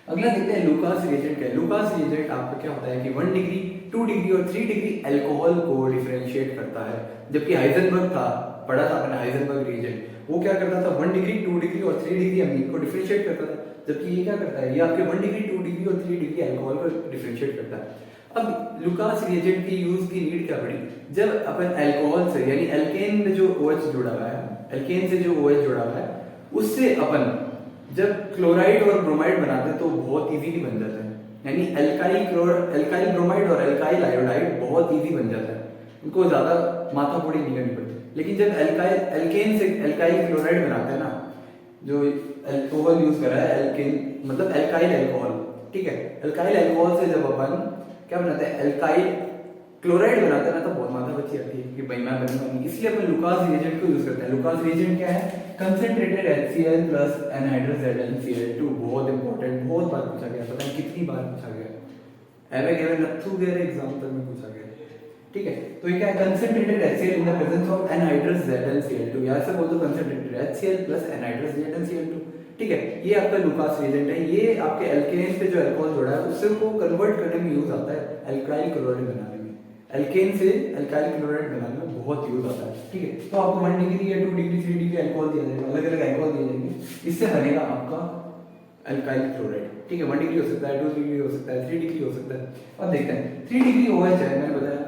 अगला देखते हैं लुकास रिएजेंट क्या है। लुकास रिएजेंट आपका क्या होता है कि 1 डिग्री 2 डिग्री और 3 डिग्री अल्कोहल को डिफरेंशिएट करता है, जबकि हाइजेनबर्ग था, पढ़ा था आपने हाइजेनबर्ग रिएजेंट, वो क्या करता था 1 डिग्री 2 डिग्री और 3 डिग्री अमीन को डिफरेंशिएट करता था, जबकि ये क्या करता है, ये आपके 1 डिग्री 2 डिग्री और 3 डिग्री अल्कोहल को डिफरेंशिएट करता है। अब लुकास रिएजेंट की यूज की नीड क्या पड़ी, जब अपन अल्कोहल से यानी एल्केन में जो OH जुड़ा हुआ है, एल्केन से जो OH जुड़ा हुआ है उससे अपन जब क्लोराइड और ब्रोमाइड बनाते हैं तो बहुत इजीली बन जाता है, यानी अल्काइल ब्रोमाइड और अल्काइल आयोडाइड बहुत इजी बन जाता है, उनको ज्यादा माथापड़ी नहीं करनी पड़ती। लेकिन जब एल्केन से अल्काइल क्लोराइड बनाते हैं ना, जो अल्कोहल यूज करा है एल्केन मतलब अल्काइल अल्कोहल, ठीक है, अल्काइल अल्कोहल से जब अपन क्या बनाते हैं अल्काइल क्लोराइड बनाते हैं ना तो बहुत माथा बची आती है कि भाई मैं बनूंगा नहीं, इसलिए अपन लुकास रिएजेंट को यूज करते हैं। लुकास रिएजेंट क्या है, concentrated HCl plus anhydrous ZnCl2, बहुत इंपॉर्टेंट, बहुत बार पूछा गया, पता है कितनी बार पूछा गया, एवे गिवन नथु गेरे एग्जांपल में पूछा गया, ठीक है। तो ये क्या है, concentrated HCl in the presence of anhydrous ZnCl2, या ऐसे बोल दो concentrated HCl plus anhydrous ZnCl2, ठीक है, ये आपका लुकास रिएजेंट है, ये आपके एल्केन पे जो अल्कोहल जोड़ा है उससे को कन्वर्ट करने में यूज आता है अल्काइल क्लोराइड बनाने में, एल्केन से अल्काइल क्लोराइड बनाने में बहुत यूज आता है, ठीक है। तो आपको 1 डिग्री या 2 डिग्री 3 डिग्री अल्कोहल दिया जाएगा, अलग अलग अल्कोहल दिए जाएंगे, इससे बनेगा आपका अल्काइल क्लोराइड, ठीक है। 1 डिग्री हो सकता है, 2 डिग्री हो सकता है, 3 डिग्री हो सकता है। अब देखते हैं 3 डिग्री OH है, मैंने बताया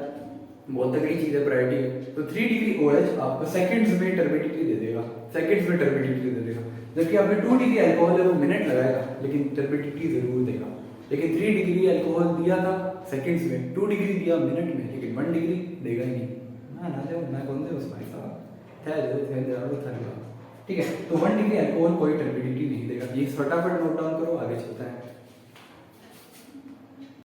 बहुत तगड़ी चीज है, प्रायोरिटी है, तो 3 डिग्री OH आपको सेकंड्स में टर्बिडिटी दे देगा, सेकंड्स में टर्बिडिटी दे देगा, जबकि आपने 2 डिग्री अल्कोहल है वो मिनट लगाएगा लेकिन टर्बिडिटी जरूर देगा। लेकिन 3 डिग्री अल्कोहल दिया था सेकंड्स में, 2 डिग्री दिया मिनट में, लेकिन 1 डिग्री देगा ही नहीं ना दे ना कौन दे उस भाई साहब थे जो थे जरूर था, ठीक है। तो 1 डिग्री अल्कोहल कोई टर्बिडिटी नहीं देगा, ये फटाफट नोट डाउन करो, आगे चलता है।